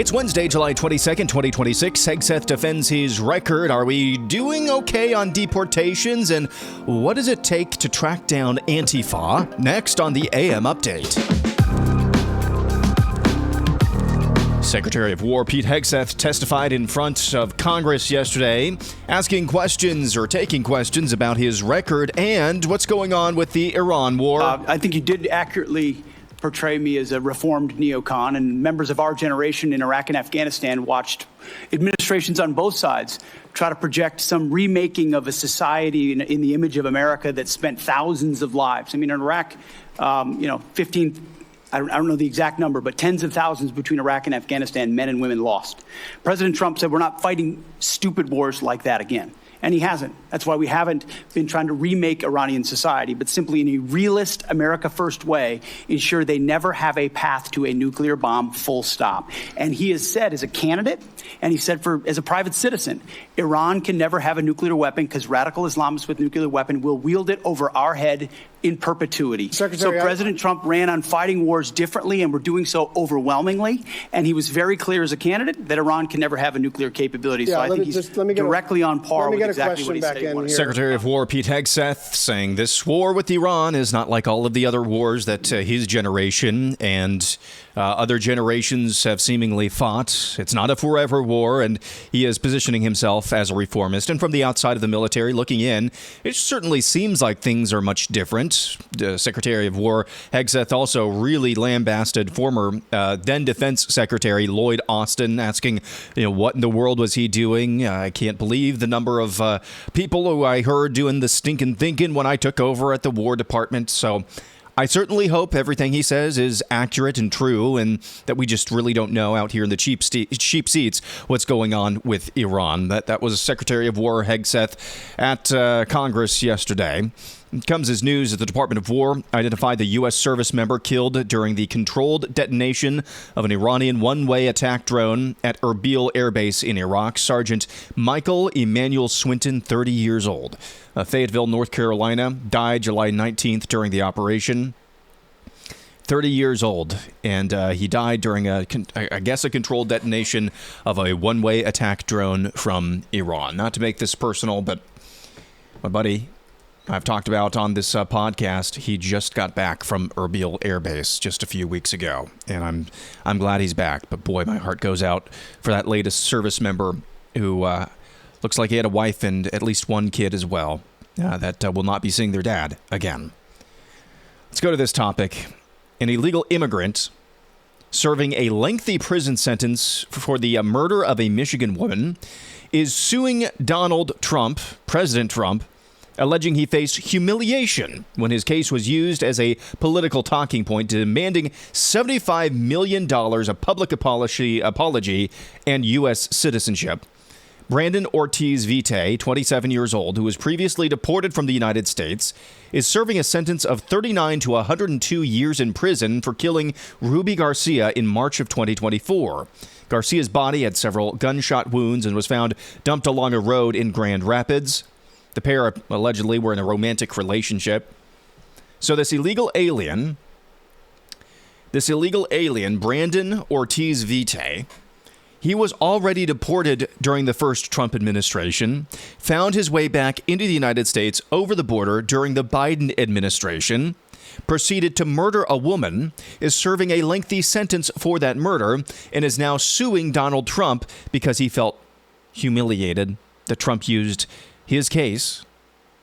It's Wednesday, July 22nd, 2026. Hegseth defends his record. Are we doing okay on deportations? And what does it take to track down Antifa? Next on the AM Update. Secretary of War Pete Hegseth testified in front of Congress yesterday, asking questions or taking questions about his record and what's going on with the Iran war. I think you did accurately portray me as a reformed neocon, and members of our generation in Iraq and Afghanistan watched administrations on both sides try to project some remaking of a society in the image of America that spent thousands of lives. I mean, in Iraq, 15, I don't know the exact number, but tens of thousands between Iraq and Afghanistan, men and women lost. President Trump said we're not fighting stupid wars like that again. And he hasn't. That's why we haven't been trying to remake Iranian society, but simply in a realist, America-first way, ensure they never have a path to a nuclear bomb, full stop. And he has said as a candidate, and he said as a private citizen, Iran can never have a nuclear weapon because radical Islamists with nuclear weapon will wield it over our head in perpetuity. Secretary, so President Trump ran on fighting wars differently, and we're doing so overwhelmingly. And he was very clear as a candidate that Iran can never have a nuclear capability. So I think he's directly on par with exactly what he said he wanted. Secretary of War Pete Hegseth saying this war with Iran is not like all of the other wars that his generation and other generations have seemingly fought. It's not a forever war, and he is positioning himself as a reformist. And from the outside of the military looking in, it certainly seems like things are much different. Secretary of War Hegseth also really lambasted former then Defense Secretary Lloyd Austin, asking, what in the world was he doing? I can't believe the number of people who I heard doing the stinking thinking when I took over at the War Department. So I certainly hope everything he says is accurate and true, and that we just really don't know out here in the cheap seats what's going on with Iran. That was Secretary of War Hegseth at Congress yesterday. It comes as news that the Department of War identified the U.S. service member killed during the controlled detonation of an Iranian one-way attack drone at Erbil Air Base in Iraq. Sergeant Michael Emmanuel Swinton, 30 years old, Fayetteville, North Carolina, died July 19th during the operation. 30 years old, and he died during a controlled detonation of a one-way attack drone from Iran. Not to make this personal, but my buddy I've talked about on this podcast, he just got back from Erbil Air Base just a few weeks ago, and I'm glad he's back. But boy, my heart goes out for that latest service member who looks like he had a wife and at least one kid as well that will not be seeing their dad again. Let's go to this topic. An illegal immigrant serving a lengthy prison sentence for the murder of a Michigan woman is suing Donald Trump, President Trump, alleging he faced humiliation when his case was used as a political talking point, demanding $75 million of public apology and U.S. citizenship. Brandon Ortiz-Vite, 27 years old, who was previously deported from the United States, is serving a sentence of 39 to 102 years in prison for killing Ruby Garcia in March of 2024. Garcia's body had several gunshot wounds and was found dumped along a road in Grand Rapids. The pair allegedly were in a romantic relationship. So this illegal alien, Brandon Ortiz-Vite, he was already deported during the first Trump administration, found his way back into the United States over the border during the Biden administration, proceeded to murder a woman, is serving a lengthy sentence for that murder, and is now suing Donald Trump because he felt humiliated that Trump used his case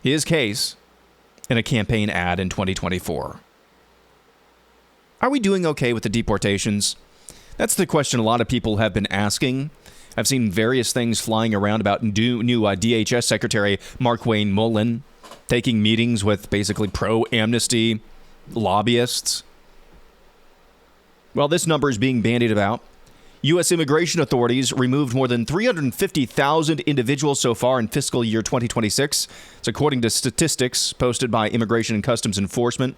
in a campaign ad in 2024. Are we doing okay with the deportations? That's the question a lot of people have been asking. I've seen various things flying around about new DHS Secretary Markwayne Mullin taking meetings with basically pro-amnesty lobbyists. Well, this number is being bandied about. U.S. immigration authorities removed more than 350,000 individuals so far in fiscal year 2026. It's according to statistics posted by Immigration and Customs Enforcement,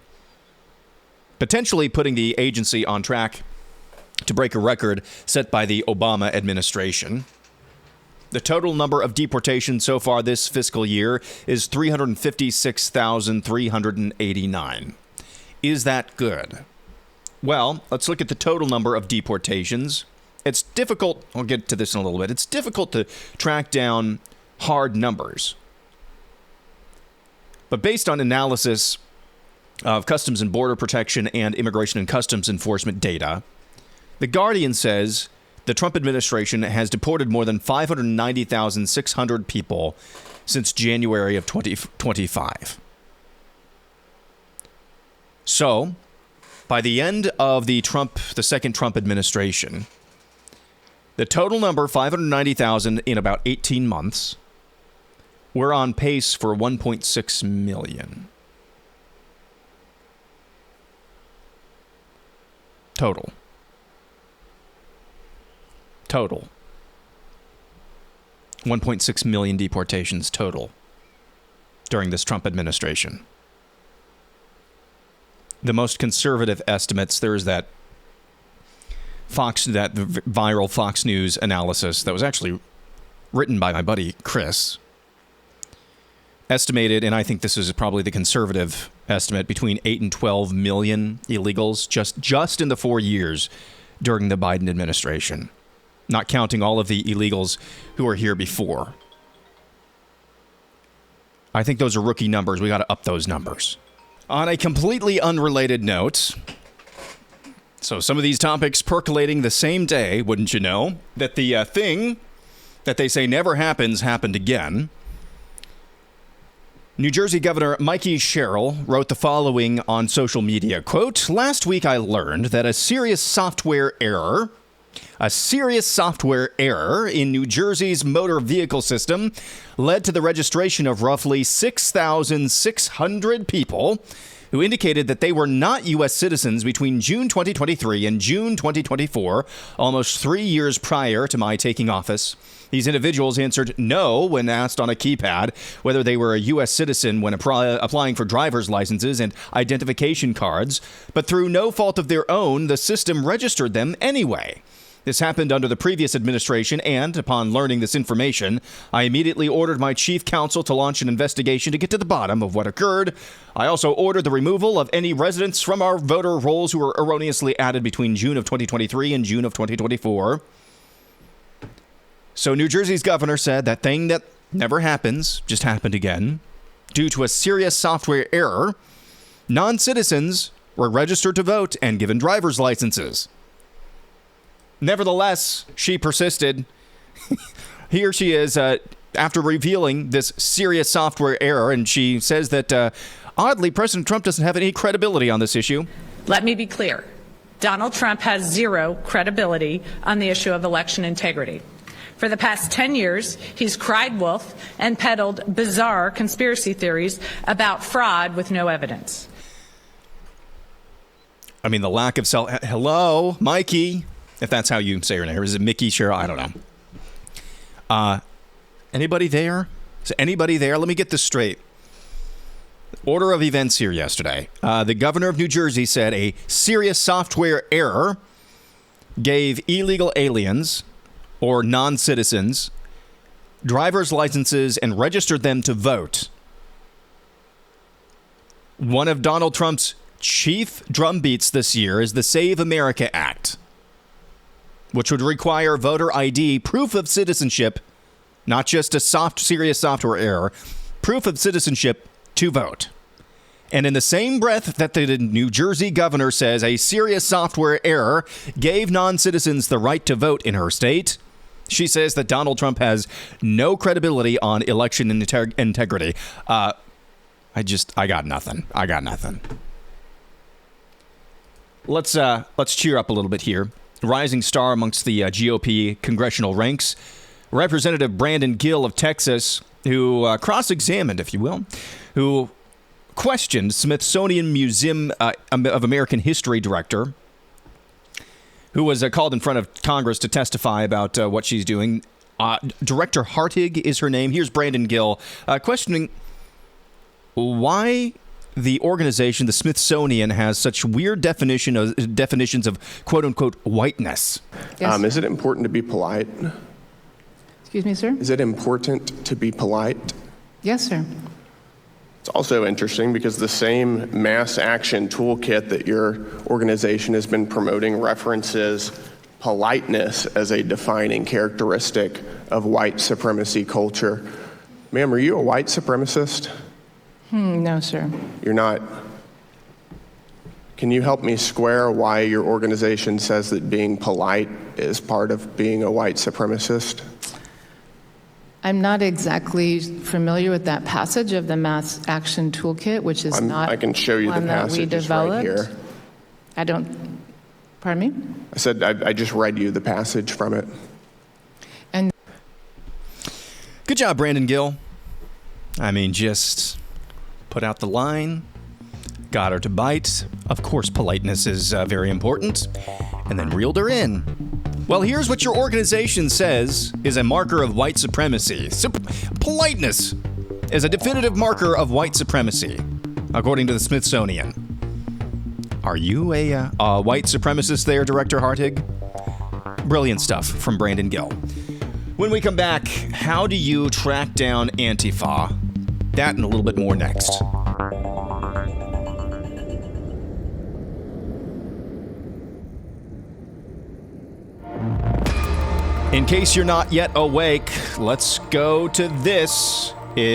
potentially putting the agency on track to break a record set by the Obama administration. The total number of deportations so far this fiscal year is 356,389. Is that good? Well, let's look at the total number of deportations. it's difficult. I'll get to this in a little bit. It's difficult to track down hard numbers. But based on analysis of Customs and Border Protection and Immigration and Customs Enforcement data, The Guardian says the Trump administration has deported more than 590,600 people since January of 2025. So, by the end of the second Trump administration, the total number, 590,000 in about 18 months, we're on pace for 1.6 million. Total. 1.6 million deportations total during this Trump administration. The most conservative estimates, there's that viral Fox News analysis that was actually written by my buddy Chris, estimated, and I think this is probably the conservative estimate, between 8 and 12 million illegals just in the 4 years during the Biden administration, not counting all of the illegals who were here before. I think those are rookie numbers. We got to up those numbers. On a completely unrelated note, so some of these topics percolating the same day, wouldn't you know, that the thing that they say never happens happened again. New Jersey Governor Mikie Sherrill wrote the following on social media, quote, "Last week I learned that a serious software error in New Jersey's motor vehicle system led to the registration of roughly 6,600 people who indicated that they were not U.S. citizens between June 2023 and June 2024, almost 3 years prior to my taking office. These individuals answered no when asked on a keypad whether they were a U.S. citizen when applying for driver's licenses and identification cards, but through no fault of their own, the system registered them anyway. This happened under the previous administration, and upon learning this information, I immediately ordered my chief counsel to launch an investigation to get to the bottom of what occurred. I also ordered the removal of any residents from our voter rolls who were erroneously added between June of 2023 and June of 2024. So New Jersey's governor said that thing that never happens just happened again. Due to a serious software error, non-citizens were registered to vote and given driver's licenses. Nevertheless, she persisted. Here she is after revealing this serious software error, and she says that, oddly, President Trump doesn't have any credibility on this issue. Let me be clear. Donald Trump has zero credibility on the issue of election integrity. For the past 10 years, he's cried wolf and peddled bizarre conspiracy theories about fraud with no evidence. I mean, the lack of hello, Mikey. If that's how you say her name. Is it Mikie Sherrill? I don't know. Anybody there? Is anybody there? Let me get this straight. Order of events here yesterday. The governor of New Jersey said a serious software error gave illegal aliens or non-citizens driver's licenses and registered them to vote. One of Donald Trump's chief drumbeats this year is the Save America Act, which would require voter ID, proof of citizenship, not just a serious software error, proof of citizenship to vote. And in the same breath that the New Jersey governor says a serious software error gave non-citizens the right to vote in her state, she says that Donald Trump has no credibility on election integrity. I got nothing. Let's cheer up a little bit here. Rising star amongst the GOP congressional ranks, Representative Brandon Gill of Texas, who cross-examined, if you will, who questioned Smithsonian Museum of American History director, who was called in front of Congress to testify about what she's doing. Director Hartig is her name. Here's Brandon Gill questioning why the organization, the Smithsonian, has such weird definitions of quote-unquote whiteness. Yes. Is it important to be polite? Excuse me, sir? Is it important to be polite? Yes, sir. It's also interesting because the same mass action toolkit that your organization has been promoting references politeness as a defining characteristic of white supremacy culture. Ma'am, are you a white supremacist? No, sir. You're not. Can you help me square why your organization says that being polite is part of being a white supremacist? I'm not exactly familiar with that passage of the Mass Action Toolkit, which is not I can show you the one that we passage. It's right developed. here. I don't, pardon me? I said I just read you the passage from it. And Good job, Brandon Gill. I mean, just put out the line, got her to bite. Of course, politeness is very important, and then reeled her in. Well, here's what your organization says is a marker of white supremacy. Politeness is a definitive marker of white supremacy, according to the Smithsonian. Are you a white supremacist there, Director Hartig? Brilliant stuff from Brandon Gill. When we come back, how do you track down Antifa? That and a little bit more next. In case you're not yet awake, let's go to this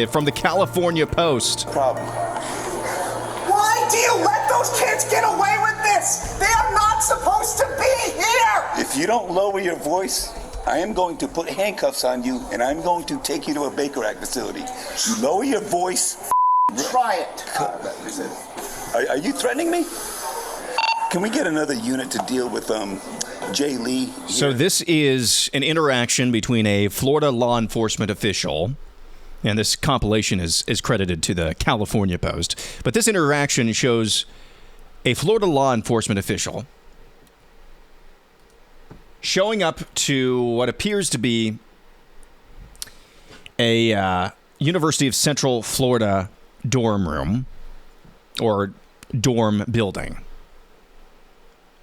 from the California Post. Problem. Why do you let those kids get away with this? They are not supposed to be here! If you don't lower your voice, I am going to put handcuffs on you and I'm going to take you to a Baker Act facility. You lower your voice. Try it. Are you threatening me? Can we get another unit to deal with Jay Lee? So this is an interaction between a Florida law enforcement official, and this compilation is credited to the California Post. But this interaction shows a Florida law enforcement official showing up to what appears to be a University of Central Florida dorm room or dorm building,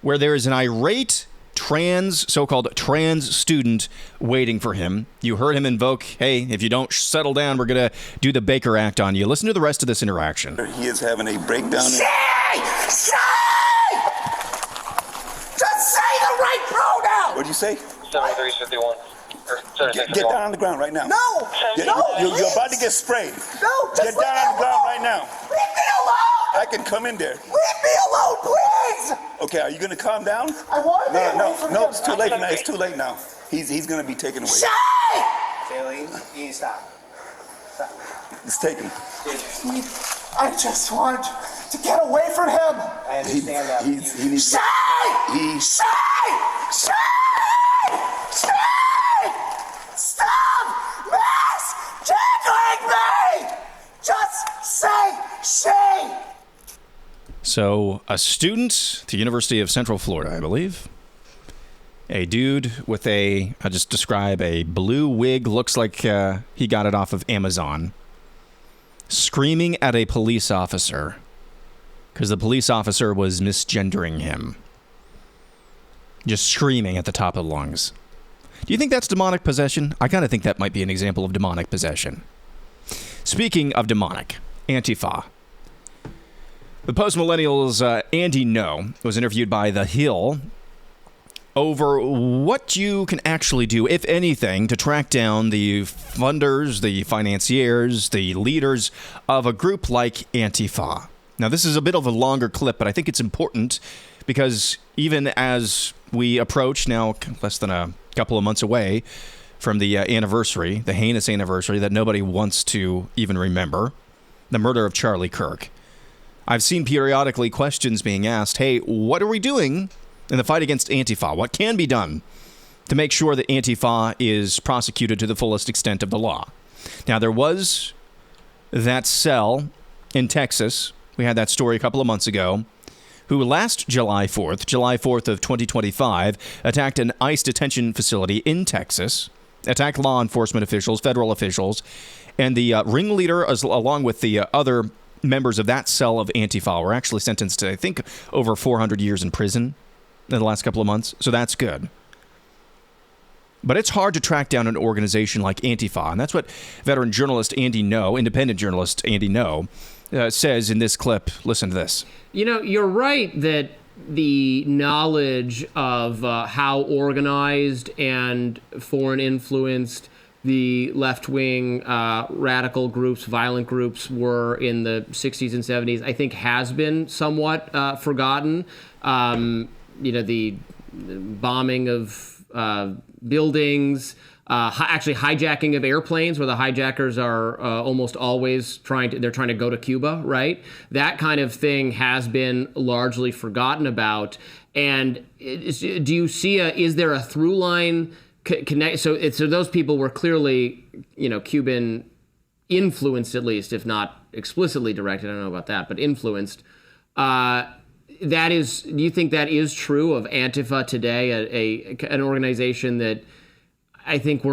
where there is an irate so-called trans student waiting for him. You heard him invoke, hey, if you don't settle down, we're going to do the Baker Act on you. Listen to the rest of this interaction. He is having a breakdown. Say! Just say the right pronoun! What'd you say? 7351. Get down on the ground right now. No! You're about to get sprayed. No! Get down on the ground right now. Leave me alone! I can come in there. Leave me alone, please! Okay, are you going to calm down? I want to be away from him. It's too late now. It's too late now. He's going to be taken away. Shay! Bailey, you need to stop. It's taken. I just want to get away from him. I understand that. He needs Shay! Shay! Shay! Shay! Stop misgendering me! Just say Shay! So, a student at the University of Central Florida, I believe. A dude with I'll just describe a blue wig, looks like he got it off of Amazon, screaming at a police officer because the police officer was misgendering him. Just screaming at the top of the lungs. Do you think that's demonic possession? I kind of think that might be an example of demonic possession. Speaking of demonic, Antifa. The post-millennial's Andy Ngo was interviewed by The Hill over what you can actually do, if anything, to track down the funders, the financiers, the leaders of a group like Antifa. Now, this is a bit of a longer clip, but I think it's important because even as we approach now less than a couple of months away from the anniversary, the heinous anniversary that nobody wants to even remember, the murder of Charlie Kirk, I've seen periodically questions being asked, hey, what are we doing in the fight against Antifa? What can be done to make sure that Antifa is prosecuted to the fullest extent of the law? Now, there was that cell in Texas, we had that story a couple of months ago, who last July 4th of 2025, attacked an ICE detention facility in Texas, attacked law enforcement officials, federal officials, and the ringleader, along with the other members of that cell of Antifa, were actually sentenced to, I think, over 400 years in prison in the last couple of months. So that's good. But it's hard to track down an organization like Antifa, and that's what veteran journalist Andy Ngo, independent journalist Andy Ngo, says in this clip. Listen to this. You know, you're right that the knowledge of how organized and foreign influenced the left-wing radical groups, violent groups were in the 60s and 70s, I think has been somewhat forgotten. The bombing of buildings, actually hijacking of airplanes, where the hijackers are almost always trying to go to Cuba, right? That kind of thing has been largely forgotten about. And do you see is there a through line connect? So those people were clearly, Cuban influenced, at least, if not explicitly directed. I don't know about that, but influenced. Do you think that is true of Antifa today, an organization that I think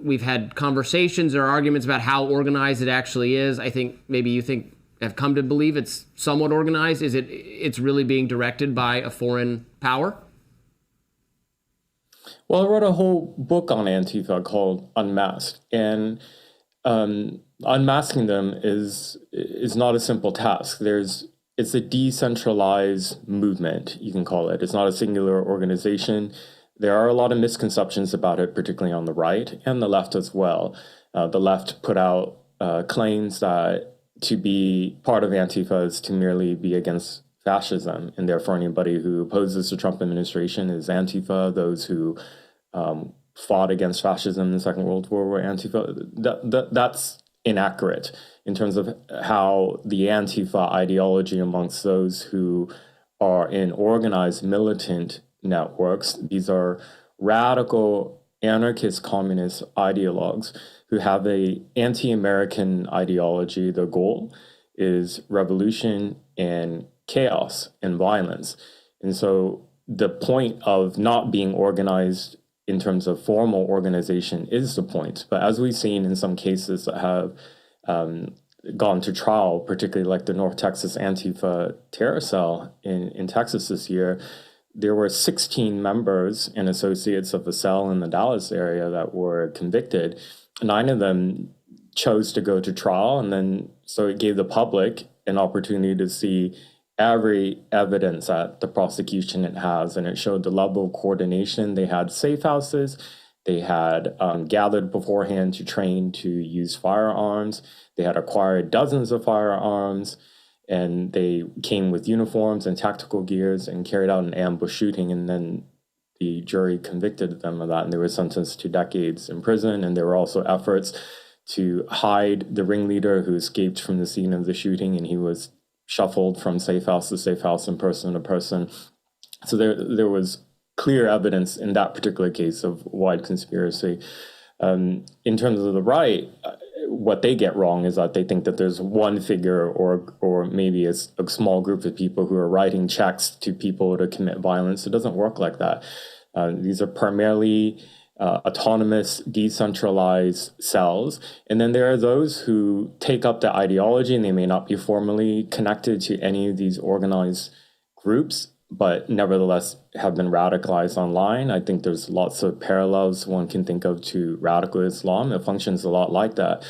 we've had conversations or arguments about how organized it actually is? I think maybe you have come to believe it's somewhat organized. It's really being directed by a foreign power? Well, I wrote a whole book on Antifa called Unmasked, and unmasking them is not a simple task. It's a decentralized movement, you can call it. It's not a singular organization. There are a lot of misconceptions about it, particularly on the right and the left as well. The left put out claims that to be part of Antifa is to merely be against fascism, and therefore anybody who opposes the Trump administration is Antifa. Those who fought against fascism in the Second World War were Antifa. That's inaccurate in terms of how the Antifa ideology amongst those who are in organized militant networks. These are radical anarchist communist ideologues who have a anti-American ideology. Their goal is revolution and chaos and violence. And so the point of not being organized in terms of formal organization is the point. But as we've seen in some cases that have gone to trial, particularly like the North Texas Antifa terror cell in Texas this year, there were 16 members and associates of the cell in the Dallas area that were convicted. 9 of them chose to go to trial, and then so it gave the public an opportunity to see every evidence that the prosecution it has, and it showed the level of coordination. They had safe houses. They had gathered beforehand to train to use firearms. They had acquired dozens of firearms, and they came with uniforms and tactical gears and carried out an ambush shooting. And then the jury convicted them of that, and they were sentenced to decades in prison. And there were also efforts to hide the ringleader who escaped from the scene of the shooting, and he was shuffled from safe house to safe house and person to person. So there was clear evidence in that particular case of wide conspiracy. In terms of the right, what they get wrong is that they think that there's one figure or maybe a small group of people who are writing checks to people to commit violence. It doesn't work like that. These are primarily autonomous, decentralized cells. And then there are those who take up the ideology, and they may not be formally connected to any of these organized groups, but nevertheless have been radicalized online. I think there's lots of parallels one can think of to radical Islam. It functions a lot like that.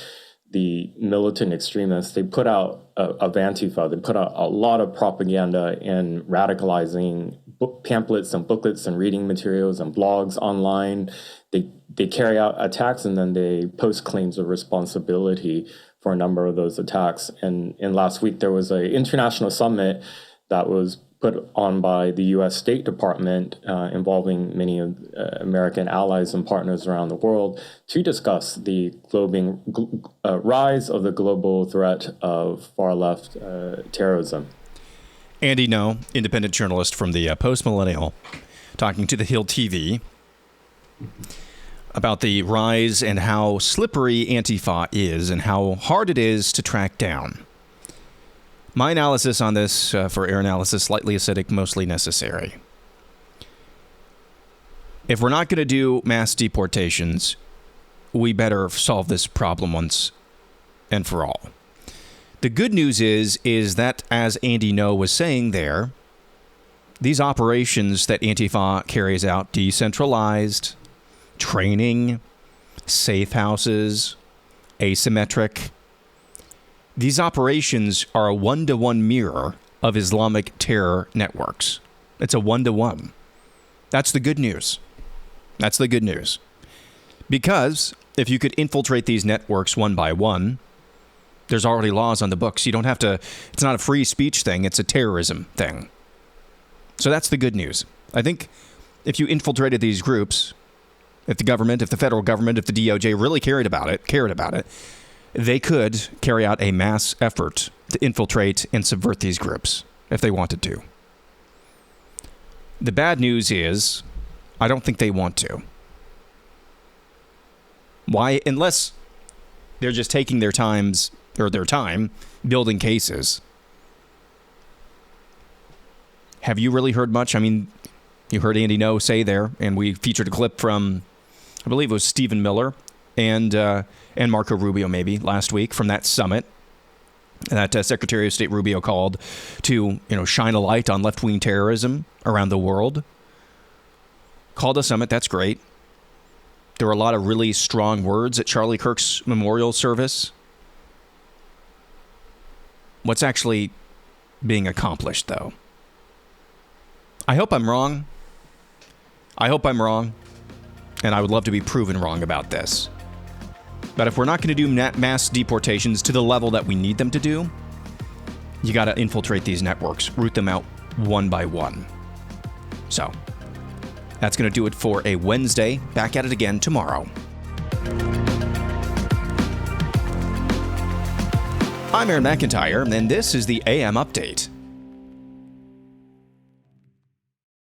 The militant extremists, they put out of Antifa, they put out a lot of propaganda and radicalizing pamphlets and booklets and reading materials and blogs online. They carry out attacks, and then they post claims of responsibility for a number of those attacks. And last week, there was an international summit that was put on by the U.S. State Department involving many of American allies and partners around the world to discuss the rise of the global threat of far-left terrorism. Andy Ngo, independent journalist from the Post-Millennial, talking to The Hill TV about the rise and how slippery Antifa is and how hard it is to track down. My analysis on this, for air analysis, slightly acidic, mostly necessary. If we're not going to do mass deportations, we better solve this problem once and for all. The good news is that, as Andy Ngo was saying there, these operations that Antifa carries out, decentralized, training, safe houses, asymmetric, these operations are a one-to-one mirror of Islamic terror networks. It's a 1-to-1. That's the good news. That's the good news. Because if you could infiltrate these networks one by one, there's already laws on the books. You don't have to, it's not a free speech thing, it's a terrorism thing. So that's the good news. I think if you infiltrated these groups, if the government, if the federal government, if the DOJ really cared about it, they could carry out a mass effort to infiltrate and subvert these groups if they wanted to. The bad news is, I don't think they want to. Why? Unless they're just taking their time building cases. Have you really heard much? I mean, you heard Andy Ngo say there, and we featured a clip from, I believe it was Stephen Miller and Marco Rubio maybe last week from that summit that Secretary of State Rubio called to, shine a light on left-wing terrorism around the world. Called a summit, that's great. There were a lot of really strong words at Charlie Kirk's memorial service. What's actually being accomplished, though? I hope I'm wrong. And I would love to be proven wrong about this. But if we're not going to do mass deportations to the level that we need them to do, you got to infiltrate these networks, root them out one by one. So, that's going to do it for a Wednesday. Back at it again tomorrow. I'm Aaron McIntire, and this is the AM Update.